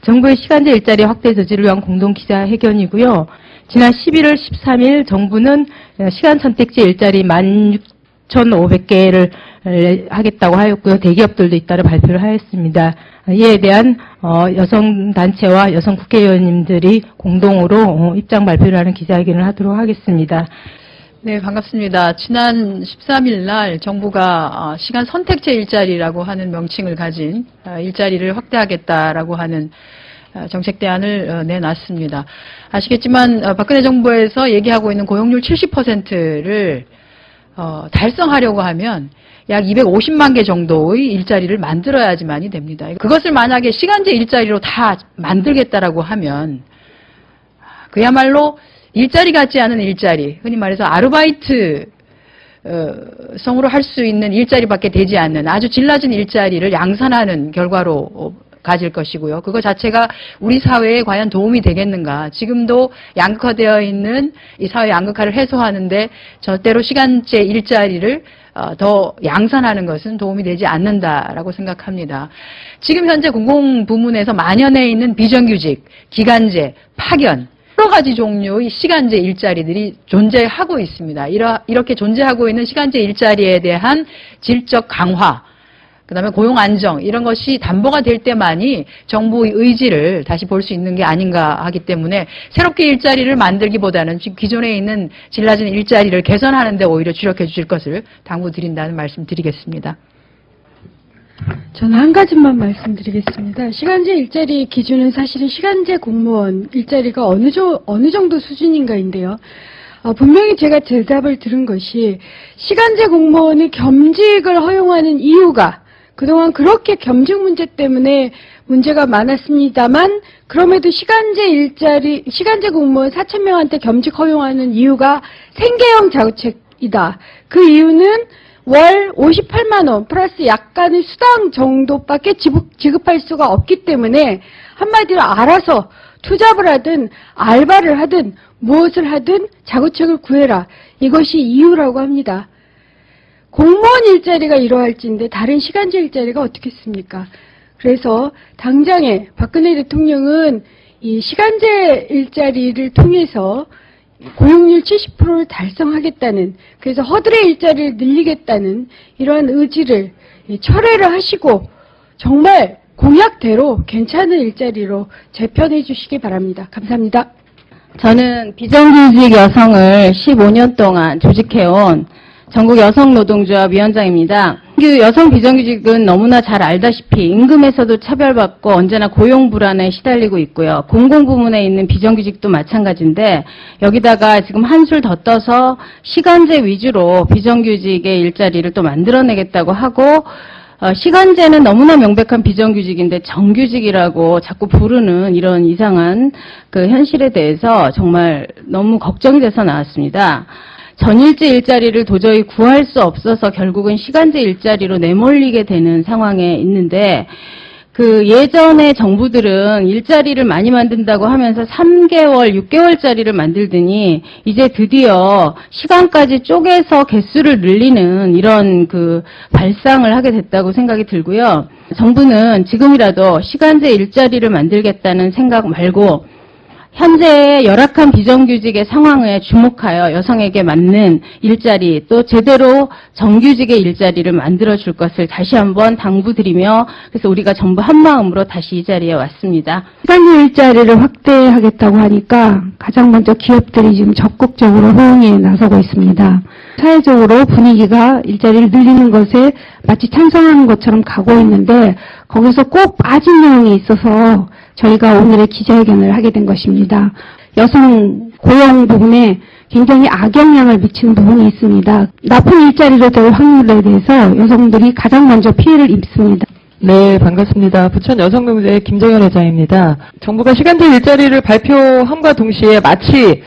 정부의 시간제 일자리 확대 저지를 위한 공동기자회견이고요. 지난 11월 13일 정부는 시간 선택제 일자리 16,500개를 하겠다고 하였고요. 대기업들도 잇따라 발표를 하였습니다. 이에 대한 여성단체와 여성 국회의원님들이 공동으로 입장 발표를 하는 기자회견을 하도록 하겠습니다. 네, 반갑습니다. 지난 13일 날 정부가 시간 선택제 일자리라고 하는 명칭을 가진 일자리를 확대하겠다라고 하는 정책 대안을 내놨습니다. 아시겠지만 박근혜 정부에서 얘기하고 있는 고용률 70%를 달성하려고 하면 약 250만 개 정도의 일자리를 만들어야지만이 됩니다. 그것을 만약에 시간제 일자리로 다 만들겠다라고 하면 그야말로 일자리 같지 않은 일자리, 흔히 말해서 아르바이트 성으로 할 수 있는 일자리밖에 되지 않는 아주 질 낮은 일자리를 양산하는 결과로 가질 것이고요. 그거 자체가 우리 사회에 과연 도움이 되겠는가. 지금도 양극화되어 있는 이 사회 양극화를 해소하는데 절대로 시간제 일자리를 더 양산하는 것은 도움이 되지 않는다라고 생각합니다. 지금 현재 공공부문에서 만연해 있는 비정규직, 기간제, 파견, 여러 가지 종류의 시간제 일자리들이 존재하고 있습니다. 이렇게 존재하고 있는 시간제 일자리에 대한 질적 강화, 그다음에 고용 안정 이런 것이 담보가 될 때만이 정부의 의지를 다시 볼 수 있는 게 아닌가 하기 때문에 새롭게 일자리를 만들기보다는 기존에 있는 질 낮은 일자리를 개선하는 데 오히려 주력해 주실 것을 당부드린다는 말씀 드리겠습니다. 저는 한 가지만 말씀드리겠습니다. 시간제 일자리 기준은 사실은 시간제 공무원 일자리가 어느 정도 수준인가인데요. 분명히 제가 대답을 들은 것이 시간제 공무원의 겸직을 허용하는 이유가 그동안 그렇게 겸직 문제 때문에 문제가 많았습니다만 그럼에도 시간제 공무원 4,000명한테 겸직 허용하는 이유가 생계형 자구책이다. 그 이유는 월 58만 원 플러스 약간의 수당 정도밖에 지급할 수가 없기 때문에 한마디로 알아서 투잡을 하든 알바를 하든 무엇을 하든 자구책을 구해라. 이것이 이유라고 합니다. 공무원 일자리가 이러할지인데 다른 시간제 일자리가 어떻겠습니까? 그래서 당장에 박근혜 대통령은 이 시간제 일자리를 통해서 고용률 70%를 달성하겠다는, 그래서 허들의 일자리를 늘리겠다는 이러한 의지를 철회를 하시고 정말 공약대로 괜찮은 일자리로 재편해 주시기 바랍니다. 감사합니다. 저는 비정규직 여성을 15년 동안 조직해온 전국 여성노동조합 위원장입니다. 여성 비정규직은 너무나 잘 알다시피 임금에서도 차별받고 언제나 고용 불안에 시달리고 있고요. 공공부문에 있는 비정규직도 마찬가지인데 여기다가 지금 한술 더 떠서 시간제 위주로 비정규직의 일자리를 또 만들어내겠다고 하고 시간제는 너무나 명백한 비정규직인데 정규직이라고 자꾸 부르는 이런 이상한 그 현실에 대해서 정말 너무 걱정이 돼서 나왔습니다. 전일제 일자리를 도저히 구할 수 없어서 결국은 시간제 일자리로 내몰리게 되는 상황에 있는데 그 예전에 정부들은 일자리를 많이 만든다고 하면서 3개월, 6개월짜리를 만들더니 이제 드디어 시간까지 쪼개서 개수를 늘리는 이런 그 발상을 하게 됐다고 생각이 들고요. 정부는 지금이라도 시간제 일자리를 만들겠다는 생각 말고 현재의 열악한 비정규직의 상황에 주목하여 여성에게 맞는 일자리 또 제대로 정규직의 일자리를 만들어줄 것을 다시 한번 당부드리며 그래서 우리가 전부 한마음으로 다시 이 자리에 왔습니다. 시간제 일자리를 확대하겠다고 하니까 가장 먼저 기업들이 지금 적극적으로 호응에 나서고 있습니다. 사회적으로 분위기가 일자리를 늘리는 것에 마치 찬성하는 것처럼 가고 있는데 거기서 꼭 빠진 내용이 있어서 저희가 오늘의 기자회견을 하게 된 것입니다. 여성 고용 부분에 굉장히 악영향을 미치는 부분이 있습니다. 나쁜 일자리로 될 확률에 대해서 여성들이 가장 먼저 피해를 입습니다. 네, 반갑습니다. 부천 여성노조의 김정현 회장입니다. 정부가 시간제 일자리를 발표함과 동시에 마치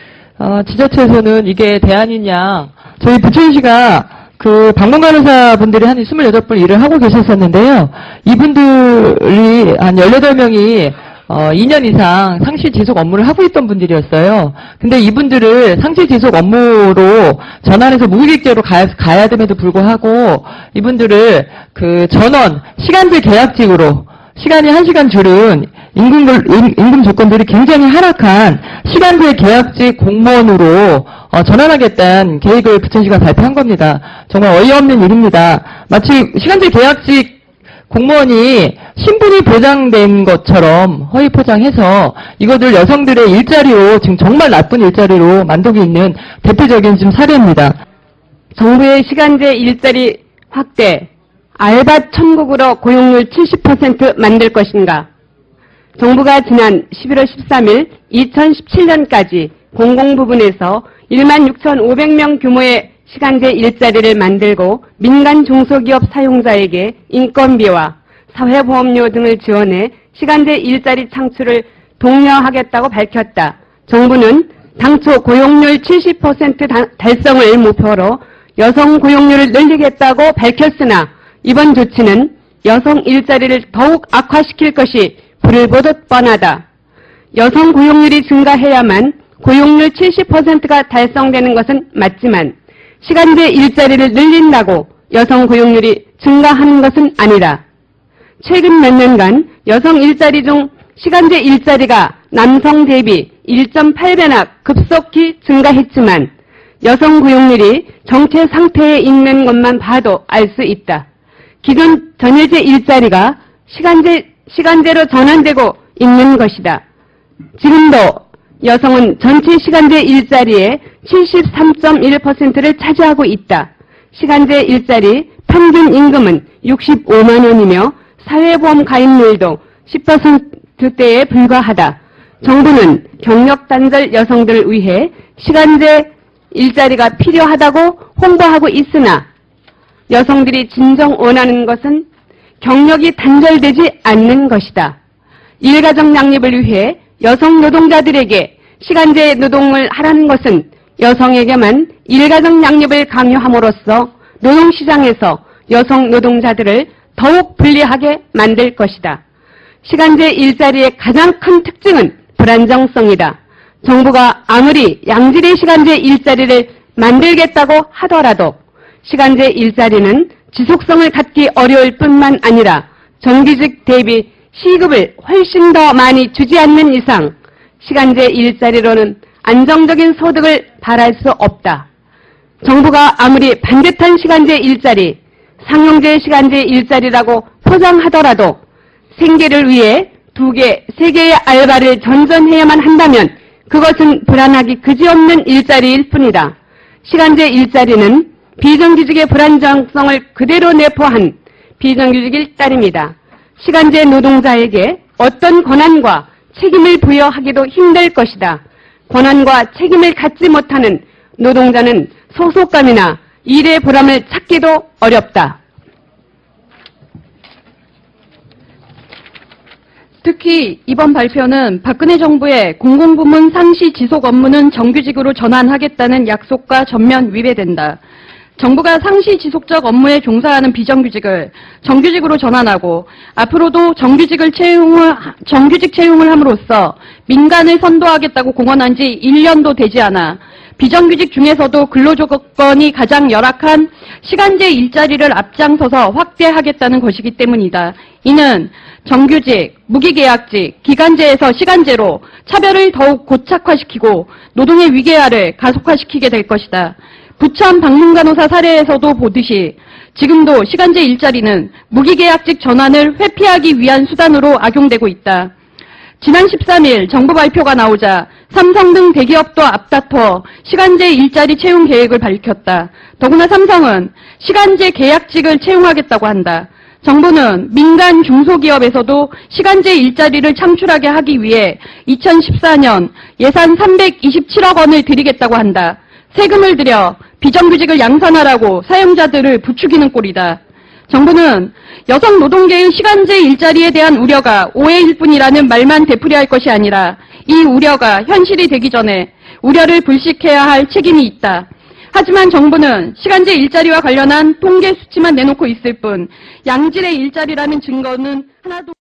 지자체에서는 이게 대안이냐, 저희 부천시가 그 방문간호사 분들이 한 28분 일을 하고 계셨었는데요. 이분들이 한 18명이 2년 이상 상시 지속 업무를 하고 있던 분들이었어요. 근데 이분들을 상시 지속 업무로 전환해서 무급직제로 가야 됨에도 불구하고 이분들을 그 전원 시간제 계약직으로 시간이 1시간 줄은 임금 조건들이 굉장히 하락한 시간제 계약직 공무원으로 전환하겠다는 계획을 부천시가 발표한 겁니다. 정말 어이없는 일입니다. 마치 시간제 계약직 공무원이 신분이 보장된 것처럼 허위 포장해서 이것을 여성들의 일자리로 지금 정말 나쁜 일자리로 만들고 있는 대표적인 지금 사례입니다. 정부의 시간제 일자리 확대, 알바 천국으로 고용률 70% 만들 것인가? 정부가 지난 11월 13일 2017년까지 공공부문에서 16,500명 규모의 시간제 일자리를 만들고 민간 중소기업 사용자에게 인건비와 사회보험료 등을 지원해 시간제 일자리 창출을 독려하겠다고 밝혔다. 정부는 당초 고용률 70% 달성을 목표로 여성 고용률을 늘리겠다고 밝혔으나 이번 조치는 여성 일자리를 더욱 악화시킬 것이 불을 보듯 뻔하다. 여성 고용률이 증가해야만 고용률 70%가 달성되는 것은 맞지만 시간제 일자리를 늘린다고 여성 고용률이 증가하는 것은 아니다. 최근 몇 년간 여성 일자리 중 시간제 일자리가 남성 대비 1.8배나 급속히 증가했지만 여성 고용률이 정체 상태에 있는 것만 봐도 알 수 있다. 기존 전일제 일자리가 시간제로 전환되고 있는 것이다. 지금도 여성은 전체 시간제 일자리의 73.1%를 차지하고 있다. 시간제 일자리 평균 임금은 65만 원이며 사회보험 가입률도 10%대에 불과하다. 정부는 경력 단절 여성들을 위해 시간제 일자리가 필요하다고 홍보하고 있으나 여성들이 진정 원하는 것은 경력이 단절되지 않는 것이다. 일가정 양립을 위해 여성 노동자들에게 시간제 노동을 하라는 것은 여성에게만 일가정 양립을 강요함으로써 노동시장에서 여성 노동자들을 더욱 불리하게 만들 것이다. 시간제 일자리의 가장 큰 특징은 불안정성이다. 정부가 아무리 양질의 시간제 일자리를 만들겠다고 하더라도 시간제 일자리는 지속성을 갖기 어려울 뿐만 아니라 정규직 대비 시급을 훨씬 더 많이 주지 않는 이상 시간제 일자리로는 안정적인 소득을 바랄 수 없다. 정부가 아무리 반듯한 시간제 일자리, 상용제 시간제 일자리라고 포장하더라도 생계를 위해 2개, 3개의 알바를 전전해야만 한다면 그것은 불안하기 그지없는 일자리일 뿐이다. 시간제 일자리는 비정규직의 불안정성을 그대로 내포한 비정규직일 따름이다. 시간제 노동자에게 어떤 권한과 책임을 부여하기도 힘들 것이다. 권한과 책임을 갖지 못하는 노동자는 소속감이나 일의 보람을 찾기도 어렵다. 특히 이번 발표는 박근혜 정부의 공공부문 상시 지속 업무는 정규직으로 전환하겠다는 약속과 전면 위배된다. 정부가 상시 지속적 업무에 종사하는 비정규직을 정규직으로 전환하고 앞으로도 정규직 채용을 함으로써 민간을 선도하겠다고 공언한 지 1년도 되지 않아 비정규직 중에서도 근로조건이 가장 열악한 시간제 일자리를 앞장서서 확대하겠다는 것이기 때문이다. 이는 정규직, 무기계약직, 기간제에서 시간제로 차별을 더욱 고착화시키고 노동의 위계화를 가속화시키게 될 것이다. 부천 방문간호사 사례에서도 보듯이 지금도 시간제 일자리는 무기계약직 전환을 회피하기 위한 수단으로 악용되고 있다. 지난 13일 정부 발표가 나오자 삼성 등 대기업도 앞다퉈 시간제 일자리 채용 계획을 밝혔다. 더구나 삼성은 시간제 계약직을 채용하겠다고 한다. 정부는 민간 중소기업에서도 시간제 일자리를 창출하게 하기 위해 2014년 예산 327억 원을 들이겠다고 한다. 세금을 들여 비정규직을 양산하라고 사용자들을 부추기는 꼴이다. 정부는 여성 노동계의 시간제 일자리에 대한 우려가 오해일 뿐이라는 말만 되풀이할 것이 아니라 이 우려가 현실이 되기 전에 우려를 불식해야 할 책임이 있다. 하지만 정부는 시간제 일자리와 관련한 통계 수치만 내놓고 있을 뿐 양질의 일자리라는 증거는 하나도